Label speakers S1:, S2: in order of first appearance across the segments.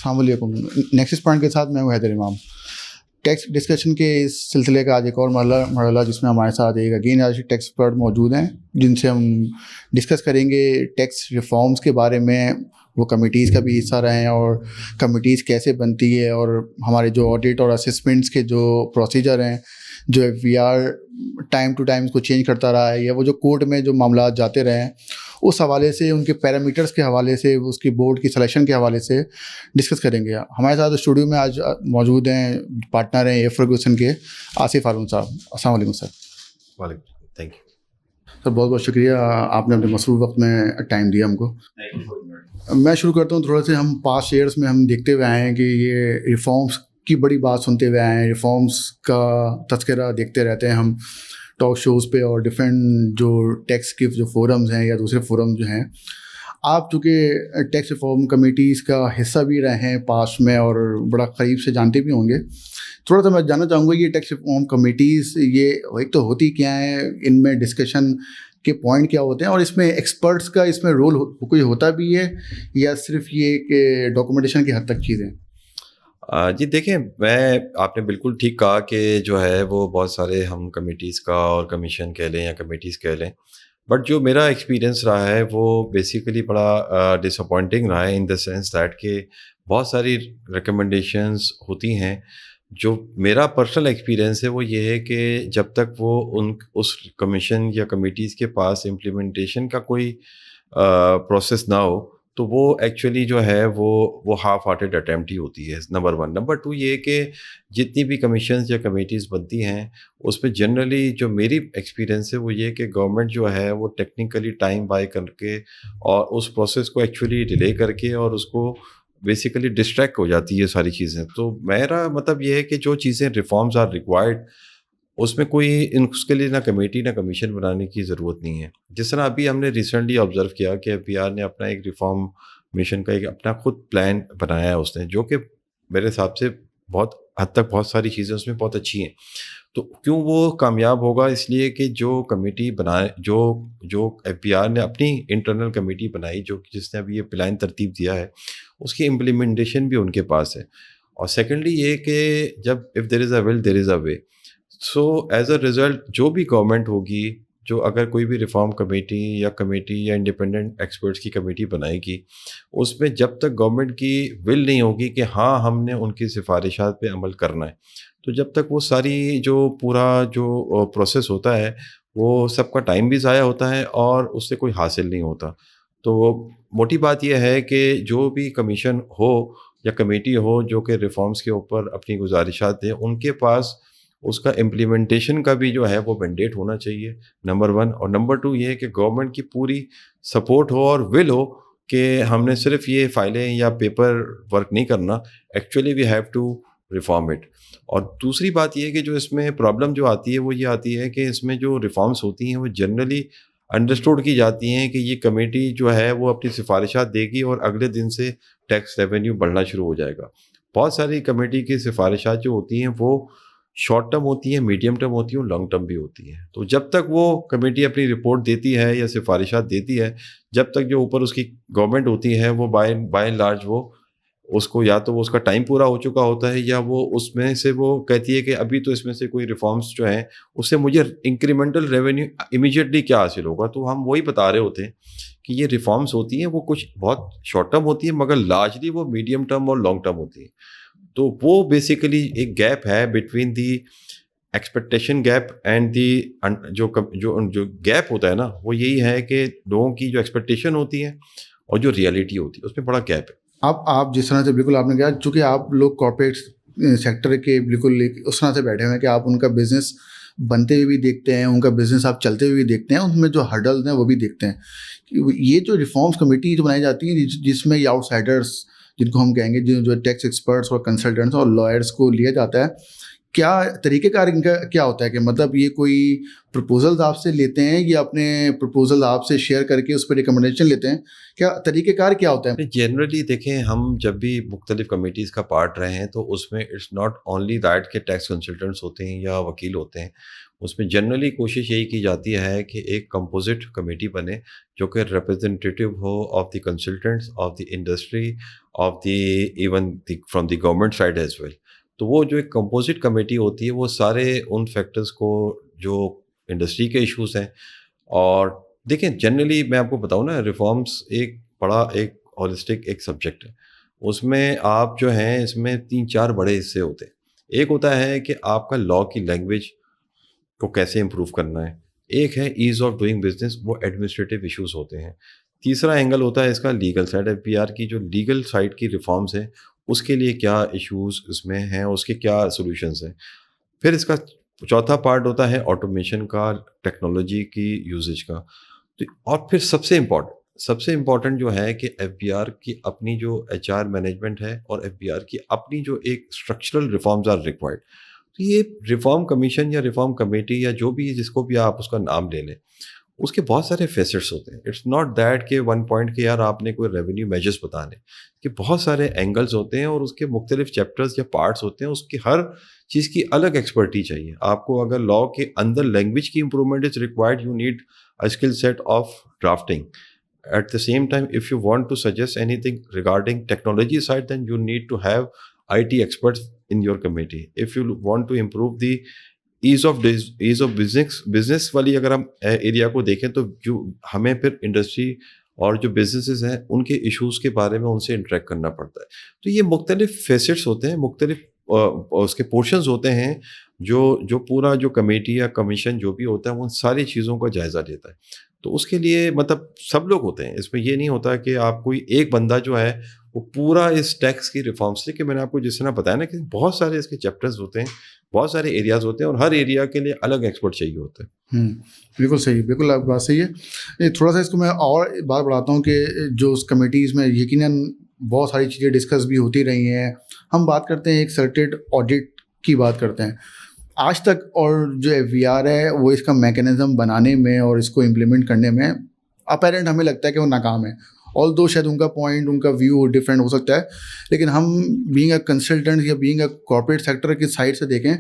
S1: السلام علیکم. Nexus point کے ساتھ میں ہوں حیدر امام. ٹیکس ڈسکشن کے اس سلسلے کا آج ایک اور مرحلہ جس میں ہمارے ساتھ ایک اگین آج ٹیکس ایکسپرٹ موجود ہیں جن سے ہم ڈسکس کریں گے ٹیکس ریفارمز کے بارے میں. وہ کمیٹیز کا بھی حصہ رہے ہیں اور کمیٹیز کیسے بنتی ہے اور ہمارے جو آڈٹ اور اسسمنٹس کے جو پروسیجر ہیں جو F V R time to time اس کو چینج کرتا رہا ہے یا وہ جو کورٹ میں جو معاملات جاتے رہے ہیں اس حوالے سے ان کے پیرامیٹرز کے حوالے سے اس کی بورڈ کی سلیکشن کے حوالے سے ڈسکس کریں گے. ہمارے ساتھ اسٹوڈیو میں آج موجود ہیں پارٹنر ہیں فرگوسن کے آصف ہارون صاحب. السلام علیکم سر.
S2: وعلیکم. Thank you
S1: sir. بہت بہت شکریہ آپ نے اپنے مصروف وقت میں ٹائم دیا ہم کو. میں شروع کرتا ہوں تھوڑا سے. ہم پاسٹ ایئرس میں ہم دیکھتے ہوئے آئے ہیں کہ یہ ریفارمس کی بڑی بات سنتے ہوئے آئے ہیں, ریفارمس کا تذکرہ دیکھتے رہتے ہیں ہم ٹاک شوز پہ اور ڈفرینٹ جو ٹیکس کے جو فورمز ہیں یا دوسرے فورم جو ہیں. آپ چونکہ ٹیکس ریفارم کمیٹیز کا حصہ بھی رہے ہیں پاسٹ میں اور بڑا قریب سے جانتے بھی ہوں گے, تھوڑا سا میں جاننا چاہوں گا یہ ٹیکس ریفارم کمیٹیز یہ ایک تو ہوتی کیا ہیں, ان میں ڈسکشن کے پوائنٹ کیا ہوتے ہیں اور اس میں ایکسپرٹس کا اس میں رول کوئی ہوتا بھی ہے یا صرف یہ کہ ڈاکومنٹیشن کی حد تک چیزیں؟
S2: جی دیکھیں, آپ نے بالکل ٹھیک کہا کہ جو ہے وہ بہت سارے ہم کمیٹیز کا اور کمیشن کہہ لیں یا کمیٹیز کہہ لیں, بٹ جو میرا ایکسپیرینس رہا ہے وہ بیسیکلی بڑا ڈس اپوائنٹنگ رہا ہے ان دا سینس دیٹ کہ بہت ساری ریکمنڈیشنز ہوتی ہیں. جو میرا پرسنل ایکسپیرینس ہے وہ یہ ہے کہ جب تک وہ اس کمیشن یا کمیٹیز کے پاس امپلیمنٹیشن کا کوئی پروسیس نہ ہو تو وہ ایکچولی جو ہے وہ ہاف ہارٹیڈ اٹیمپٹ ہی ہوتی ہے, نمبر 1. نمبر 2 یہ کہ جتنی بھی کمیشنز یا کمیٹیز بنتی ہیں اس میں جنرلی جو میری ایکسپیرینس ہے وہ یہ کہ گورنمنٹ جو ہے وہ ٹیکنیکلی ٹائم بائی کر کے اور اس پروسیس کو ایکچولی ڈیلے کر کے اور اس کو بیسیکلی ڈسٹریکٹ ہو جاتی ہے ساری چیزیں. تو میرا مطلب یہ ہے کہ جو چیزیں ریفارمز آر ریکوائرڈ اس میں کوئی اس کے لیے نہ کمیٹی نہ کمیشن بنانے کی ضرورت نہیں ہے. جس طرح ابھی ہم نے ریسنٹلی آبزرو کیا کہ ایف بی آر نے اپنا ایک ریفارم مشن کا ایک اپنا خود پلان بنایا ہے اس نے, جو کہ میرے حساب سے بہت حد تک بہت ساری چیزیں اس میں بہت اچھی ہیں. تو کیوں وہ کامیاب ہوگا؟ اس لیے کہ جو کمیٹی بنائے جو ایف بی آر نے اپنی انٹرنل کمیٹی بنائی جو جس نے ابھی یہ پلان ترتیب دیا ہے اس کی امپلیمنٹیشن بھی ان کے پاس ہے. اور سیکنڈلی یہ کہ جب if there is a will there is a way, so as a result جو بھی گورنمنٹ ہوگی, جو اگر کوئی بھی ریفارم کمیٹی یا انڈیپینڈنٹ ایکسپرٹس کی کمیٹی بنائے گی اس میں جب تک گورنمنٹ کی ول نہیں ہوگی کہ ہاں ہم نے ان کی سفارشات پہ عمل کرنا ہے, تو جب تک وہ ساری جو پورا جو پروسیس ہوتا ہے وہ سب کا ٹائم بھی ضائع ہوتا ہے اور اس سے کوئی حاصل نہیں ہوتا. تو موٹی بات یہ ہے کہ جو بھی کمیشن ہو یا کمیٹی ہو جو کہ ریفارمز کے اوپر اپنی گزارشات دیں, ان کے پاس اس کا امپلیمنٹیشن کا بھی جو ہے وہ مینڈیٹ ہونا چاہیے, نمبر 1. اور نمبر 2 یہ ہے کہ گورنمنٹ کی پوری سپورٹ ہو اور ول ہو کہ ہم نے صرف یہ فائلیں یا پیپر ورک نہیں کرنا, actually we have to reform it. اور دوسری بات یہ ہے کہ جو اس میں پرابلم جو آتی ہے وہ یہ آتی ہے کہ اس میں جو ریفارمز ہوتی ہیں وہ جنرلی انڈرسٹوڈ کی جاتی ہیں کہ یہ کمیٹی جو ہے وہ اپنی سفارشات دے گی اور اگلے دن سے ٹیکس ریونیو بڑھنا شروع ہو جائے گا. بہت ساری کمیٹی کی سفارشات جو ہوتی ہیں وہ شارٹ ٹرم ہوتی ہیں, میڈیم ٹرم ہوتی ہیں اور لانگ ٹرم بھی ہوتی ہیں. تو جب تک وہ کمیٹی اپنی رپورٹ دیتی ہے یا سفارشات دیتی ہے, جب تک جو اوپر اس کی گورنمنٹ ہوتی ہے وہ بائی اینڈ لارج وہ اس کو یا تو وہ اس کا ٹائم پورا ہو چکا ہوتا ہے یا وہ اس میں سے وہ کہتی ہے کہ ابھی تو اس میں سے کوئی ریفارمز جو ہیں اس سے مجھے انکریمنٹل ریونیو امیجیٹلی کیا حاصل ہوگا. تو ہم وہی بتا رہے ہوتے ہیں کہ یہ ریفارمز ہوتی ہیں وہ کچھ بہت شارٹ ٹرم ہوتی ہیں مگر لارجلی وہ میڈیم ٹرم اور لانگ ٹرم ہوتی ہیں. تو وہ بیسیکلی ایک گیپ ہے between the expectation gap and the جو گیپ ہوتا ہے نا وہ یہی ہے کہ لوگوں کی جو ایکسپیکٹیشن ہوتی ہے اور جو ریئلٹی ہوتی ہے اس میں بڑا گیپ ہے.
S1: آپ جس طرح سے بالکل آپ نے کہا, چونکہ آپ لوگ کارپوریٹ سیکٹر کے بالکل اس طرح سے بیٹھے ہوئے ہیں کہ آپ ان کا بزنس بنتے ہوئے بھی دیکھتے ہیں, ان کا بزنس آپ چلتے ہوئے بھی دیکھتے ہیں, ان میں جو ہرڈلز ہیں وہ بھی دیکھتے ہیں. یہ جو ریفارمز کمیٹی جو بنائی جاتی ہیں جس میں یہ آؤٹ سائڈرس جن کو ہم کہیں گے جو ٹیکس ایکسپرٹس اور کنسلٹنٹس اور لائرس کو لیا جاتا ہے, کیا طریقہ کار ان کا کیا ہوتا ہے کہ مطلب یہ کوئی پرپوزلز آپ سے لیتے ہیں یا اپنے پرپوزل آپ سے شیئر کر کے اس پہ ریکمنڈیشن لیتے ہیں, کیا طریقہ کار کیا ہوتا ہے؟
S2: جنرلی دیکھیں ہم جب بھی مختلف کمیٹیز کا پارٹ رہے ہیں تو اس میں اٹس ناٹ اونلی دیٹ کہ ٹیکس کنسلٹنٹس ہوتے ہیں یا وکیل ہوتے ہیں, اس میں جنرلی کوشش یہی کی جاتی ہے کہ ایک کمپوزٹ کمیٹی بنے جو کہ ریپرزنٹیٹیو ہو of the consultants, of the industry, of the even the from the government side as well. تو وہ جو ایک کمپوزٹ کمیٹی ہوتی ہے وہ سارے ان فیکٹرز کو جو انڈسٹری کے ایشوز ہیں. اور دیکھیں جنرلی میں آپ کو بتاؤں نا، ریفارمس ایک بڑا ایک ہولسٹک ایک سبجیکٹ ہے. اس میں آپ جو ہیں اس میں 3-4 بڑے حصے ہوتے ہیں. ایک ہوتا ہے کہ آپ کا لا کی لینگویج کو کیسے امپروو کرنا ہے. ایک ہے ایز آف ڈوئنگ بزنس، وہ ایڈمنسٹریٹو ایشوز ہوتے ہیں. تیسرا اینگل ہوتا ہے اس کا legal side. F P R کی جو لیگل سائڈ کی ریفارمز ہیں اس کے لیے کیا ایشوز اس میں ہیں، اس کے کیا سولوشنز ہیں. پھر اس کا چوتھا پارٹ ہوتا ہے آٹومیشن کا، ٹیکنالوجی کی یوزیج کا. اور پھر سب سے امپورٹنٹ جو ہے کہ ایف بی آر کی اپنی جو ایچ آر مینجمنٹ ہے اور ایف بی آر کی اپنی جو ایک اسٹرکچرل ریفارمز آر ریکوائرڈ. تو یہ ریفارم کمیشن یا ریفارم کمیٹی یا جو بھی جس کو بھی آپ اس کا نام لے لیں، اس کے بہت سارے فیسٹس ہوتے ہیں. اٹس ناٹ دیٹ کہ ون پوائنٹ کہ یار آپ نے کوئی ریونیو میجرس بتانے، کہ بہت سارے اینگلز ہوتے ہیں اور اس کے مختلف چیپٹرز یا پارٹس ہوتے ہیں. اس کی ہر چیز کی الگ ایکسپرٹی چاہیے آپ کو. اگر لا کے اندر لینگویج کی improvement is required, you need a skill set of drafting. At the same time, if you want to suggest anything regarding technology side, then you need to have IT experts in your committee. If you want to improve the ease of business والی اگر ہم area کو دیکھیں تو جو ہمیں پھر industry اور جو بزنسز ہیں ان کے ایشوز کے بارے میں ان سے انٹریکٹ کرنا پڑتا ہے. تو یہ مختلف فیسٹس ہوتے ہیں، مختلف اس کے پورشنز ہوتے ہیں جو پورا جو کمیٹی یا کمیشن جو بھی ہوتا ہے ان ساری چیزوں کا جائزہ لیتا ہے. تو اس کے لیے مطلب سب لوگ ہوتے ہیں اس میں. یہ نہیں ہوتا کہ آپ کوئی ایک بندہ جو ہے وہ پورا اس ٹیکس کی ریفارمس سے، کہ میں نے آپ کو جس طرح بتایا نا کہ بہت سارے اس کے چیپٹرز ہوتے ہیں، بہت سارے ایریاز ہوتے ہیں اور ہر ایریا کے لیے الگ ایکسپرٹ چاہیے ہوتا ہے.
S1: بالکل صحیح، بالکل آپ بات صحیح ہے. تھوڑا سا اس کو میں اور بات بڑھاتا ہوں کہ جو اس کمیٹیز میں یقیناً بہت ساری چیزیں ڈسکس بھی ہوتی رہی ہیں. ہم بات کرتے ہیں ایک سرٹیڈ آڈٹ کی بات کرتے ہیں. آج تک اور جو ایف بی آر ہے وہ اس کا میکینزم بنانے میں اور اس کو امپلیمنٹ کرنے میں اپیرنٹ ہمیں لگتا ہے کہ وہ ناکام ہے. آل دو شاید ان کا پوائنٹ، ان کا ویو ڈفرینٹ ہو سکتا ہے، لیکن ہم بینگ اے کنسلٹنٹ یا بینگ اے کارپوریٹ سیکٹر کی سائڈ سے دیکھیں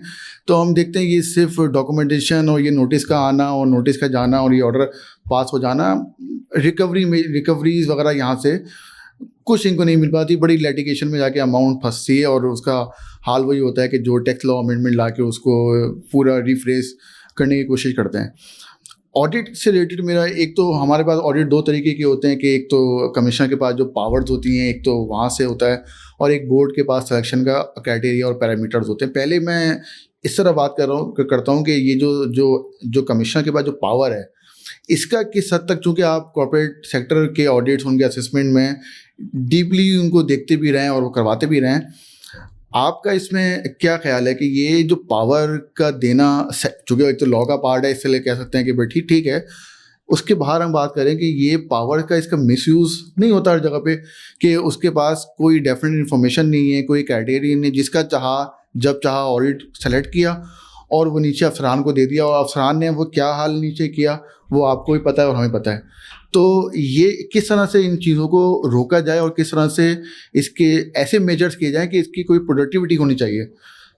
S1: تو ہم دیکھتے ہیں یہ صرف ڈاکومنٹیشن اور یہ نوٹس کا آنا اور نوٹس کا جانا اور یہ آرڈر پاس ہو جانا، ریکوریز وغیرہ یہاں سے کچھ ان کو نہیں مل پاتی. بڑی لیٹیگیشن میں جا کے اماؤنٹ پھنستی ہے اور اس کا حال وہی ہوتا ہے کہ جو ٹیکس لا امینڈمنٹ لا کے اس کو پورا ریفریز کرنے کی کوشش کرتے ہیں. آڈٹ سے ریلیٹڈ میرا ایک تو ہمارے پاس آڈٹ دو طریقے کے ہوتے ہیں کہ ایک تو کمشنر کے پاس جو پاورز ہوتی ہیں ایک تو وہاں سے ہوتا ہے، اور ایک بورڈ کے پاس سلیکشن کا کرائٹیریا اور پیرامیٹرز ہوتے ہیں. پہلے میں اس طرح بات کرتا ہوں کہ یہ جو کمشنر کے پاس جو پاور ہے اس کا کس حد تک، چونکہ آپ کارپوریٹ سیکٹر کے آڈٹس ان کے اسسمنٹ میں ڈیپلی ان کو دیکھتے بھی رہے ہیں اور وہ کرواتے بھی رہے ہیں، آپ کا اس میں کیا خیال ہے کہ یہ جو پاور کا دینا، چونکہ ایک تو لا کا پارٹ ہے اس سے لے کہہ سکتے ہیں کہ بھائی ٹھیک ہے، اس کے باہر ہم بات کریں کہ یہ پاور کا اس کا مس یوز نہیں ہوتا ہر جگہ پہ، کہ اس کے پاس کوئی ڈیفینٹ انفارمیشن نہیں ہے، کوئی کرائٹیریا نہیں، جس کا چاہا جب چاہا آڈٹ سلیکٹ کیا اور وہ نیچے افسران کو دے دیا، اور افسران نے وہ کیا حال نیچے کیا وہ آپ کو بھی پتہ ہے اور ہمیں پتہ ہے. تو یہ کس طرح سے ان چیزوں کو روکا جائے اور کس طرح سے اس کے ایسے میجرز کیے جائیں کہ اس کی کوئی پروڈکٹیوٹی ہونی چاہیے.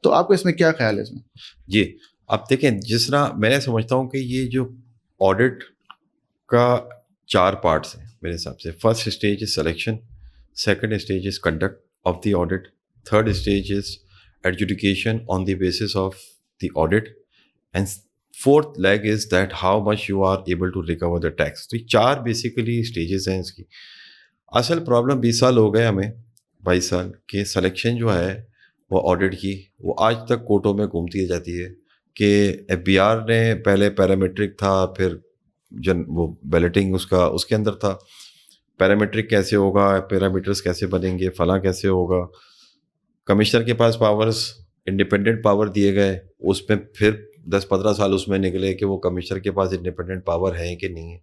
S1: تو آپ کا اس میں کیا خیال ہے اس میں؟
S2: جی آپ دیکھیں، جس طرح میں نے سمجھتا ہوں کہ یہ جو آڈٹ کا 4 پارٹس ہیں میرے حساب سے. First stage is selection, second stage is conduct of the audit, third stage is adjudication on the basis of the audit, and fourth leg is that how much you are able to recover the tax. تو یہ 4 basically stages ہیں اس کی. اصل problem 20 سال ہو گئے ہمیں، 22 سال کہ سلیکشن جو ہے وہ آڈٹ کی وہ آج تک کورٹوں میں گھومتی جاتی ہے کہ ایف بی آر نے پہلے پیرامیٹرک تھا، پھر وہ بیلٹنگ اس کے اندر تھا، پیرامیٹرک کیسے ہوگا، پیرامیٹرز کیسے بنیں گے، فلاں کیسے ہوگا. کمشنر کے پاس پاورز انڈیپینڈنٹ پاور دیے گئے، اس میں پھر 10-15 سال اس میں نکلے کہ وہ کمشنر کے پاس انڈیپینڈنٹ پاور ہے کہ نہیں ہے.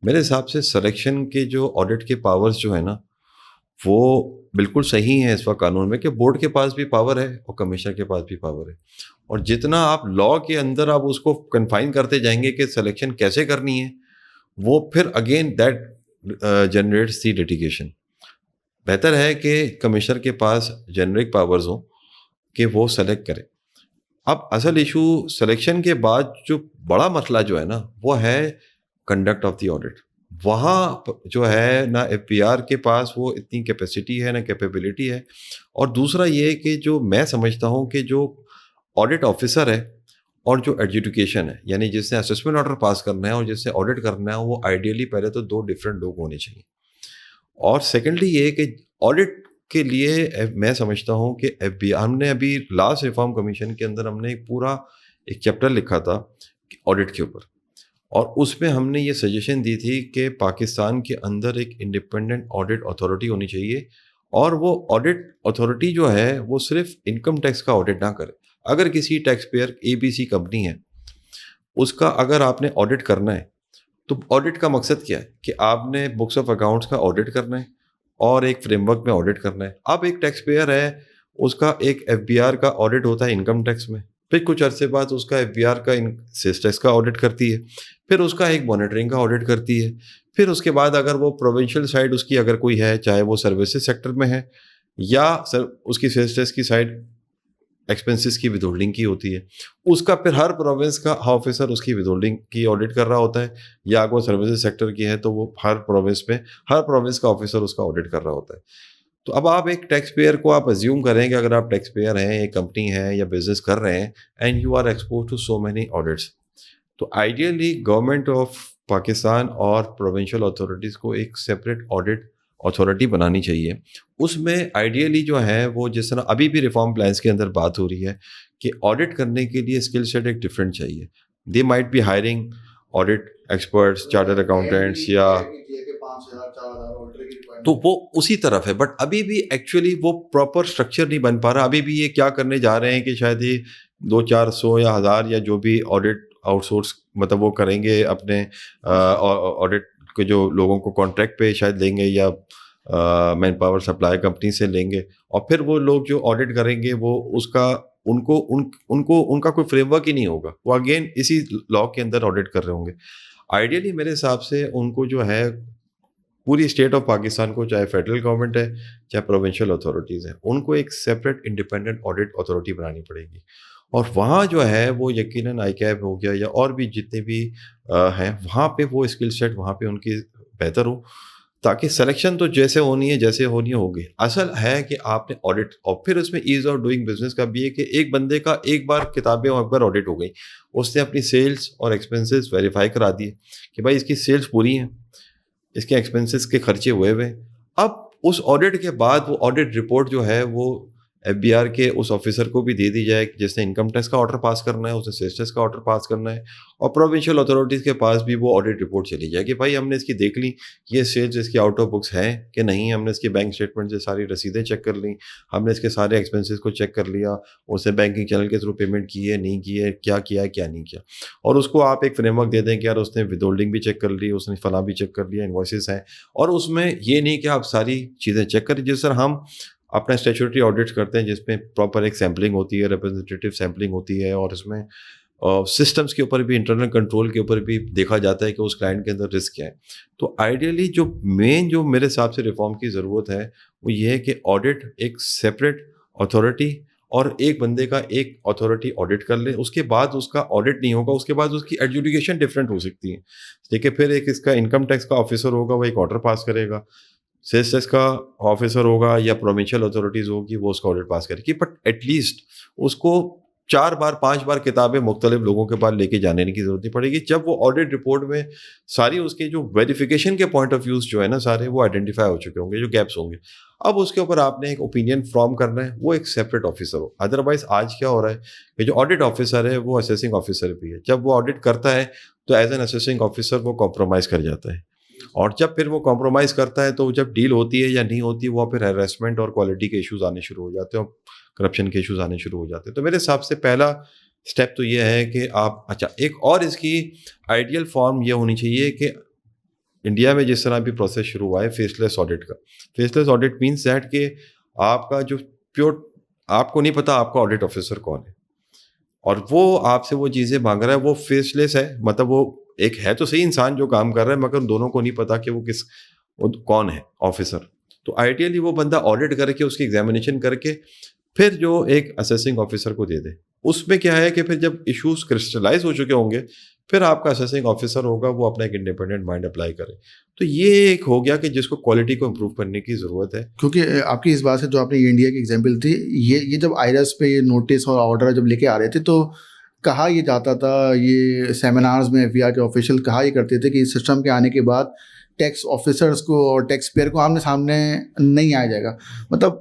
S2: میرے حساب سے سلیکشن کے جو آڈٹ کے پاورز جو ہے نا وہ بالکل صحیح ہیں اس وقت قانون میں، کہ بورڈ کے پاس بھی پاور ہے اور کمشنر کے پاس بھی پاور ہے. اور جتنا آپ لا کے اندر آپ اس کو کنفائن کرتے جائیں گے کہ سلیکشن کیسے کرنی ہے، وہ پھر again that generates the litigation. بہتر ہے کہ کمشنر کے پاس جنرک پاورز ہوں کہ وہ سلیکٹ کرے. اب اصل ایشو سلیکشن کے بعد جو بڑا مسئلہ جو ہے نا وہ ہے کنڈکٹ آف دی آڈٹ. وہاں جو ہے نہ ایف پی آر کے پاس وہ اتنی کیپیسٹی ہے نہ کیپیبلٹی ہے. اور دوسرا یہ کہ جو میں سمجھتا ہوں کہ جو آڈٹ آفیسر ہے اور جو ایڈجوکیشن ہے یعنی جس نے اسسمنٹ آرڈر پاس کرنا ہے اور جس نے آڈٹ کرنا ہے وہ آئیڈیلی پہلے تو 2 ڈفرینٹ لوگ ہونے چاہیے. اور سیکنڈلی یہ کہ آڈٹ کے لیے میں سمجھتا ہوں کہ ایف بی ہم نے ابھی لاسٹ ریفارم کمیشن کے اندر ہم نے ایک پورا ایک چیپٹر لکھا تھا آڈٹ کے اوپر, اور اس میں ہم نے یہ سجیشن دی تھی کہ پاکستان کے اندر ایک انڈیپینڈنٹ آڈٹ اتھارٹی ہونی چاہیے, اور وہ آڈٹ اتھارٹی جو ہے وہ صرف انکم ٹیکس کا آڈٹ نہ کرے. اگر کسی ٹیکس پیئر اے بی سی کمپنی ہے اس کا اگر آپ نے آڈٹ کرنا ہے تو آڈٹ کا مقصد کیا ہے کہ آپ نے بکس آف اکاؤنٹس کا آڈٹ کرنا ہے اور ایک فریم ورک میں آڈٹ کرنا ہے. اب ایک ٹیکس پیئر ہے اس کا ایک ایف بی آر کا آڈٹ ہوتا ہے انکم ٹیکس میں, پھر کچھ عرصے بعد اس کا ایف بی آر کا سیس ٹیکس کا آڈٹ کرتی ہے, پھر اس کا ایک مانیٹرنگ کا آڈٹ کرتی ہے, پھر اس کے بعد اگر وہ پروونشل سائڈ اس کی اگر کوئی ہے چاہے وہ سروسز سیکٹر میں ہے یا اس کی سیس ٹیکس کی سائڈ ایکسپنسز کی ود ہولڈنگ کی ہوتی ہے, اس کا پھر ہر پروونس کا آفیسر اس کی ود ہولڈنگ کی آڈٹ کر رہا ہوتا ہے, یا اگر وہ سروسز سیکٹر کی ہے تو وہ ہر پروونس کا آفیسر اس کا آڈٹ کر رہا ہوتا ہے. تو اب آپ ایک ٹیکس پیئر کو آپ ازیوم کریں کہ اگر آپ ٹیکس پیئر ہیں, ایک کمپنی ہے یا بزنس کر رہے ہیں and you are exposed to so many audits, تو آئیڈیلی گورنمنٹ آف پاکستان اور پروونشل اتھارٹیز کو ایک سیپریٹ آڈٹ اتھارٹی بنانی چاہیے. اس میں آئیڈیلی جو ہے وہ جس طرح ابھی بھی ریفارم پلانس کے اندر بات ہو رہی ہے کہ آڈٹ کرنے کے لیے اسکل سیٹ ایک ڈفرینٹ چاہیے. They might be hiring audit experts, chartered accountants یا تو وہ اسی طرف ہے, بٹ ابھی بھی ایکچولی وہ پراپر اسٹرکچر نہیں بن پا رہا. ابھی بھی یہ کیا کرنے جا رہے ہیں کہ شاید یہ 200-400 یا 1000 یا جو بھی آڈٹ آؤٹ سورس مطلب وہ کریں گے اپنے آڈٹ کے جو لوگوں کو کانٹریکٹ پہ شاید لیں گے یا مین پاور سپلائی کمپنی سے لیں گے, اور پھر وہ لوگ جو آڈٹ کریں گے وہ اس کا ان کا کوئی فریم ورک ہی نہیں ہوگا, وہ اگین اسی لا کے اندر آڈٹ کر رہے ہوں گے. آئیڈیلی میرے حساب سے ان کو جو ہے پوری اسٹیٹ آف پاکستان کو, چاہے فیڈرل گورنمنٹ ہے چاہے پروونشل اتھارٹیز ہیں, ان کو ایک سیپریٹ انڈیپینڈنٹ آڈٹ اتھارٹی بنانی پڑے گی. اور وہاں جو ہے وہ یقیناً آئی کیب ہو گیا یا اور بھی جتنے بھی ہیں وہاں پہ وہ اسکل سیٹ وہاں پہ ان کی بہتر ہو, تاکہ سلیکشن تو جیسے ہونی ہوگی. اصل ہے کہ آپ نے آڈٹ, اور پھر اس میں ایز آف ڈوئنگ بزنس کا بھی ہے کہ ایک بندے کا ایک بار کتابیں ایک بار آڈٹ ہو گئی, اس نے اپنی سیلز اور ایکسپنسز ویریفائی کرا دیے کہ بھائی اس کی سیلز پوری ہیں, اس کے ایکسپنسز کے خرچے ہوئے ہوئے. اب اس آڈٹ کے بعد وہ آڈٹ رپورٹ جو ہے وہ ایف بی آر کے اس آفیسر کو بھی دے دی جائے جس نے انکم ٹیکس کا آرڈر پاس کرنا ہے, اس نے سیس ٹیکس کا آرڈر پاس کرنا ہے, اور پروونشل اتھارٹیز کے پاس بھی وہ آڈٹ رپورٹ چلی جائے کہ بھائی ہم نے اس کی دیکھ لی, یہ سیلز اس کی آؤٹ آف بکس ہیں کہ نہیں, ہم نے اس کی بینک اسٹیٹمنٹ سے ساری رسیدیں چیک کر لیں, ہم نے اس کے سارے ایکسپنسز کو چیک کر لیا, اس نے بینکنگ چینل کے تھرو پیمنٹ کی ہے نہیں کی ہے, کیا ہے کیا نہیں کیا, اور اس کو آپ ایک فریم ورک دے دیں کہ یار اس نے ود ہولڈنگ بھی چیک کر لی, اس نے فلاں بھی چیک کر لیا, انوائسز ہیں, اور اس میں یہ نہیں کہ آپ ساری چیزیں چیک کریں. جس طرح ہم اپنا اسٹیچوٹری آڈٹ کرتے ہیں جس میں پراپر ایک سیمپلنگ ہوتی ہے, ریپرزنٹیٹیو سیمپلنگ ہوتی ہے, اور اس میں سسٹمس کے اوپر بھی, انٹرنل کنٹرول کے اوپر بھی دیکھا جاتا ہے کہ اس کلائنٹ کے اندر رسک کیا ہے. تو آئیڈیلی جو مین جو میرے حساب سے ریفارم کی ضرورت ہے وہ یہ ہے کہ آڈٹ ایک سیپریٹ اتھارٹی اور ایک بندے کا ایک اتھارٹی آڈٹ کر لے, اس کے بعد اس کا آڈٹ نہیں ہوگا, اس کے بعد اس کی ایڈجوڈیکیشن ڈفرینٹ ہو سکتی ہے. دیکھیے پھر ایک اس کا انکم ٹیکس کا آفیسر ہوگا, وہ ایک آرڈر پاس کرے گا, سیس ٹیکس کا آفیسر ہوگا یا پروونشل اتھارٹیز ہوگی وہ اس کا آڈٹ پاس کرے گی, بٹ ایٹ لیسٹ اس کو 4 بار 5 بار کتابیں مختلف لوگوں کے پاس لے کے جانے کی ضرورت نہیں پڑے گی. جب وہ آڈٹ رپورٹ میں ساری اس کے جو ویریفیکیشن کے پوائنٹ آف ویوز جو ہے نا سارے وہ آئیڈینٹیفائی ہو چکے ہوں گے, جو گیپس ہوں گے, اب اس کے اوپر آپ نے ایک اوپینین فارم کرنا ہے, وہ ایک سیپریٹ آفیسر ہو. ادروائز آج کیا ہو رہا ہے کہ جو آڈٹ آفیسر ہے وہ اسیسنگ آفیسر بھی ہے, جب وہ آڈٹ کرتا ہے تو ایز این اسیسنگ آفیسر وہ کمپرومائز کر جاتا ہے, اور جب پھر وہ کمپرومائز کرتا ہے تو جب ڈیل ہوتی ہے یا نہیں ہوتی وہ پھر ہیراسمنٹ اور کوالٹی کے ایشوز آنے شروع ہو جاتے ہیں اور کرپشن کے ایشوز آنے شروع ہو جاتے ہیں. تو میرے حساب سے پہلا اسٹیپ تو یہ ہے کہ آپ ایک اور اس کی آئیڈیل فارم یہ ہونی چاہیے کہ انڈیا میں جس طرح بھی پروسیس شروع ہوا ہے فیس لیس آڈٹ کا. Faceless audit means that کہ آپ کا جو پیور آپ کو نہیں پتا آپ کا آڈٹ آفیسر کون ہے, اور وہ آپ سے وہ چیزیں مانگ رہا ہے, وہ فیس لیس ہے, مطلب وہ ایک ہے تو صحیح انسان جو کام کر رہا ہے مگر دونوں کو نہیں پتا کہ وہ کون ہے آفیسر. تو آئیڈیلی وہ بندہ آڈٹ کر کے اس کی ایگزامینیشن کر کے پھر جو ایک اسیسنگ آفیسر کو دے دے اس میں کیا ہے کہ پھر جب ایشوز کرسٹلائز ہو چکے ہوں گے پھر آپ کا اسیسنگ آفیسر ہوگا وہ اپنا ایک انڈیپینڈنٹ مائنڈ اپلائی کرے. تو یہ ایک ہو گیا کہ جس کو کوالٹی کو امپروو کرنے کی ضرورت ہے.
S1: کیونکہ آپ کی اس بات سے جو آپ نے انڈیا کی ایگزامپل تھی, یہ جب آئرس پہ یہ نوٹس اور آرڈر جب لے کے آ رہے تھے تو کہا یہ جاتا تھا, یہ سیمینارز میں ایف بی آر کے آفیشیل کہا یہ کرتے تھے کہ اس سسٹم کے آنے کے بعد ٹیکس آفیسرس کو اور ٹیکس پیئر کو آمنے سامنے نہیں آیا جائے گا. مطلب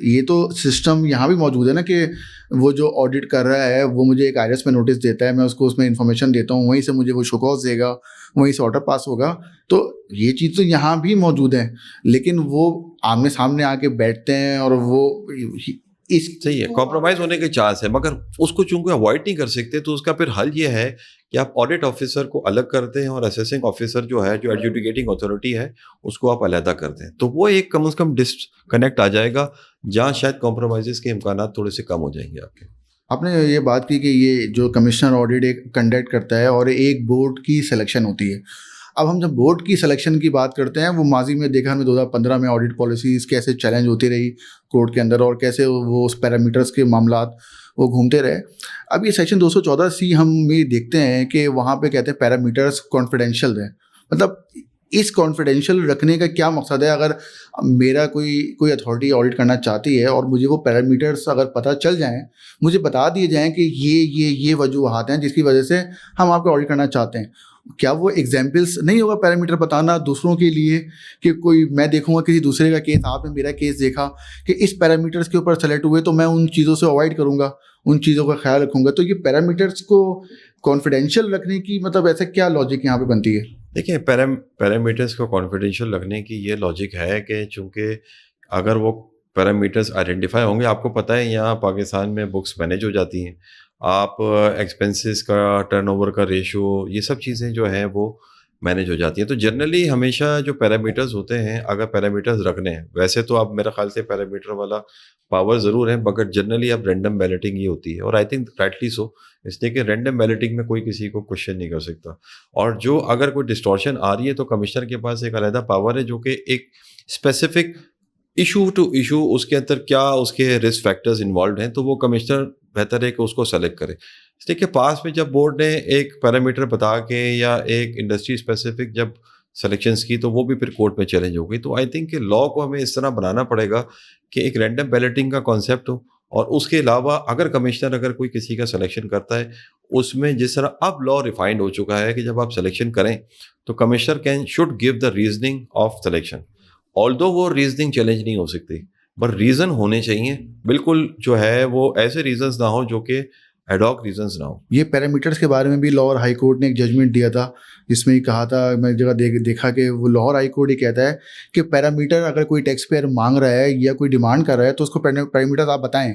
S1: یہ تو سسٹم یہاں بھی موجود ہے نا کہ وہ جو آڈٹ کر رہا ہے وہ مجھے ایک آئرس میں نوٹس دیتا ہے, میں اس کو اس میں انفارمیشن دیتا ہوں, وہیں سے مجھے وہ شوکاز دے گا, وہیں سے آرڈر پاس ہوگا. تو یہ چیز تو یہاں بھی موجود ہے, لیکن وہ آمنے سامنے آ کے بیٹھتے ہیں اور وہ اس
S2: صحیح ہے, کمپرومائز ہونے کے چانس ہے, مگر اس کو چونکہ اوائڈ نہیں کر سکتے تو اس کا پھر حل یہ ہے کہ آپ آڈٹ آفیسر کو الگ کرتے ہیں اور اسیسنگ آفیسر جو ہے جو ایڈجوڈیکیٹنگ اتھارٹی ہے اس کو آپ علیحدہ کرتے ہیں. تو وہ ایک کم از کم ڈسکنیکٹ آ جائے گا جہاں شاید کمپرومائزز کے امکانات تھوڑے سے کم ہو جائیں گے آپ کے.
S1: آپ نے یہ بات کی کہ یہ جو کمشنر آڈٹ ایک کنڈکٹ کرتا ہے اور ایک بورڈ کی سلیکشن ہوتی ہے. اب ہم جب بورڈ کی سلیکشن کی بات کرتے ہیں, وہ ماضی میں دیکھا ہم نے 2015 میں آڈٹ پالیسیز کیسے چیلنج ہوتی رہی کورٹ کے اندر اور کیسے وہ اس پیرامیٹرس کے معاملات وہ گھومتے رہے. اب یہ سیکشن 214C ہم یہ دیکھتے ہیں کہ وہاں پہ کہتے ہیں پیرامیٹرس کانفیڈینشیل ہیں. مطلب اس کانفیڈینشیل رکھنے کا کیا مقصد ہے؟ اگر میرا کوئی اتھارٹی آڈٹ کرنا چاہتی ہے اور مجھے وہ پیرامیٹرس اگر پتہ چل جائیں, مجھے بتا دیے جائیں کہ یہ وجوہات ہیں جس کی وجہ سے ہم آپ کو آڈٹ کرنا چاہتے ہیں, کیا وہ ایگزامپلس نہیں ہوگا پیرامیٹر بتانا دوسروں کے لیے کہ کوئی میں دیکھوں گا کسی دوسرے کا کیس, آپ نے میرا کیس دیکھا کہ اس پیرامیٹرس کے اوپر سلیکٹ ہوئے تو میں ان چیزوں سے اوائڈ کروں گا, ان چیزوں کا خیال رکھوں گا. تو یہ پیرامیٹرس کو کانفیڈینشیل رکھنے کی مطلب ایسا کیا لاجک یہاں پہ بنتی ہے؟
S2: دیکھیں پیرامیٹرس کو کانفیڈینشیل رکھنے کی یہ لاجک ہے کہ چونکہ اگر وہ پیرامیٹرس آئیڈینٹیفائی ہوں گے, آپ کو پتہ ہے یہاں پاکستان میں بکس مینیج ہو جاتی ہیں, آپ ایکسپنسز کا ٹرن اوور کا ریشو یہ سب چیزیں جو ہیں وہ مینیج ہو جاتی ہیں. تو جنرلی ہمیشہ جو پیرامیٹرز ہوتے ہیں اگر پیرامیٹرز رکھنے ہیں, ویسے تو آپ میرا خیال سے پیرامیٹر والا پاور ضرور ہے مگر جنرلی اب رینڈم بیلٹنگ ہی ہوتی ہے, اور آئی تھنک رائٹلی سو, اس لیے کہ رینڈم بیلٹنگ میں کوئی کسی کو کوشچن نہیں کر سکتا. اور جو اگر کوئی ڈسٹورشن آ رہی ہے تو کمشنر کے پاس ایک علیحدہ پاور ہے جو کہ ایک اسپیسیفک ایشو ٹو ایشو اس کے اندر کیا اس کے رسک فیکٹرز انوالوڈ ہیں تو وہ کمشنر بہتر ہے کہ اس کو سلیکٹ کرے. اس لیے کہ پاس میں جب بورڈ نے ایک پیرامیٹر بتا کے یا ایک انڈسٹری اسپیسیفک جب سلیکشنز کی تو وہ بھی پھر کورٹ میں چیلنج ہو گئی. تو آئی تھنک کہ لا کو ہمیں اس طرح بنانا پڑے گا کہ ایک رینڈم بیلٹنگ کا کانسیپٹ ہو, اور اس کے علاوہ اگر کمشنر اگر کوئی کسی کا سلیکشن کرتا ہے اس میں جس طرح اب لا ریفائنڈ ہو چکا ہے کہ جب آپ سلیکشن کریں تو commissioner should give the reasoning of selection, آلدو وہ ریزننگ چیلنج نہیں ہو سکتی بٹ ریزن ہونے چاہیے, بالکل جو ہے وہ ایسے ریزنز نہ ہوں جو کہ ایڈ ہاک ریزنز نہ ہوں.
S1: یہ پیرامیٹرس کے بارے میں بھی لاہور ہائی کورٹ نے ایک ججمنٹ دیا تھا جس میں یہ کہا تھا, میں جگہ دیکھا کہ وہ لاہور ہائی کورٹ یہ کہتا ہے کہ پیرامیٹر اگر کوئی ٹیکس پیئر مانگ رہا ہے یا کوئی ڈیمانڈ کر رہا ہے تو اس کو پیرامیٹرز آپ بتائیں.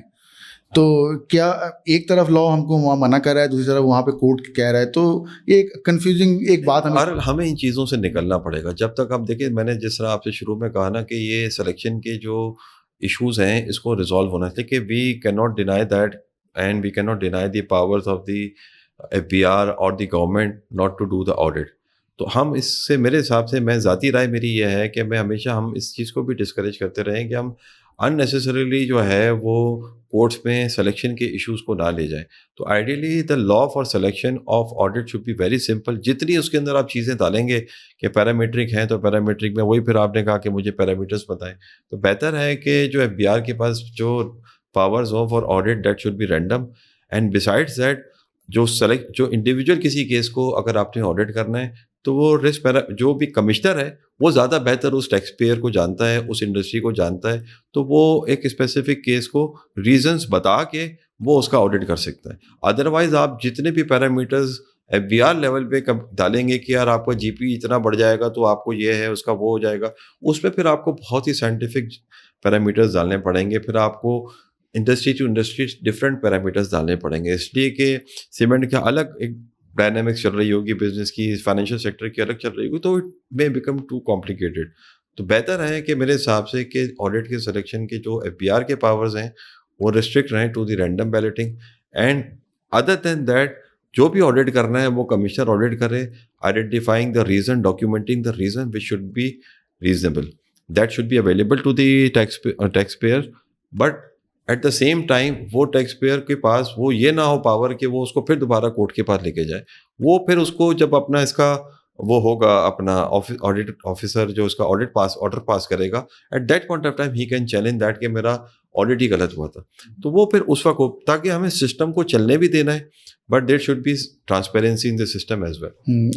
S1: تو کیا ایک طرف لا ہم کو وہاں منع کر رہا ہے, دوسری طرف وہاں پہ کورٹ کہہ رہا ہے, تو یہ ایک کنفیوزنگ ایک بات
S2: ہمیں ان چیزوں سے نکلنا پڑے گا. جب تک آپ دیکھیں, میں نے جس طرح آپ سے شروع میں کہا نا کہ یہ سلیکشن کے جو ایشوز ہیں اس کو ریزالو ہونا چاہیے کہ we can not deny that and we can not deny the powers of the FBR اور the government not to do the audit. تو ہم اس سے میرے حساب سے میں ذاتی رائے میری یہ ہے کہ میں ہمیشہ ہم اس چیز کو بھی ڈسکریج کرتے رہیں کہ ہم اننیسیسریلی جو ہے وہ کورٹس میں سلیکشن کے ایشوز کو نہ لے جائیں. تو ideally the law for selection of audit should be very simple. جتنی اس کے اندر آپ چیزیں ڈالیں گے کہ پیرامیٹرک ہیں تو پیرامیٹرک میں وہی پھر آپ نے کہا کہ مجھے پیرامیٹرز بتائیں, تو بہتر ہے کہ جو FBR کے پاس جو پاورز ہو for audit that should be random. And besides that جو انڈیویجول کسی کیس کو اگر آپ نے آڈٹ کرنا ہے تو وہ رسک جو بھی کمشنر ہے وہ زیادہ بہتر اس ٹیکس پیئر کو جانتا ہے, اس انڈسٹری کو جانتا ہے, تو وہ ایک اسپیسیفک کیس کو ریزنس بتا کے وہ اس کا آڈٹ کر سکتا ہے. ادروائز آپ جتنے بھی پیرامیٹرز FBR لیول پہ ڈالیں گے کہ یار آپ کا GP اتنا بڑھ جائے گا تو آپ کو یہ ہے, اس کا وہ ہو جائے گا, اس میں پھر آپ کو بہت ہی سائنٹیفک پیرامیٹرز ڈالنے پڑیں گے. پھر آپ کو industry to industry different parameters ڈالنے پڑیں گے, اس لیے کہ سیمنٹ کا الگ ایک ڈائنامکس چل رہی ہوگی, بزنس کی فائنینشیل سیکٹر کی الگ چل رہی ہوگی, تو it may become too complicated. تو بہتر ہے کہ میرے حساب سے کہ آڈٹ کے سلیکشن کے جو FBR کے پاورز ہیں وہ ریسٹرکٹ رہیں to the random balloting. And other then that جو بھی آڈٹ کرنا ہے وہ کمشنر آڈٹ کرے, identifying the reason, documenting the reason which should be reasonable, that should be available to the taxpayer. But at the same time وہ taxpayer کے پاس وہ یہ نہ ہو پاور کہ وہ اس کو پھر دوبارہ کورٹ کے پاس لے کے جائے. وہ پھر اس کو جب اپنا اس کا وہ ہوگا اپنا آڈیٹ آفیسر جو اس کا آرڈر پاس کرے گا, at that point of time he can challenge that کہ میرا آڈیٹ ہی غلط ہوا تھا. تو وہ پھر اس وقت, تاکہ ہمیں سسٹم کو چلنے بھی دینا ہے, but there should be transparency in the system as well.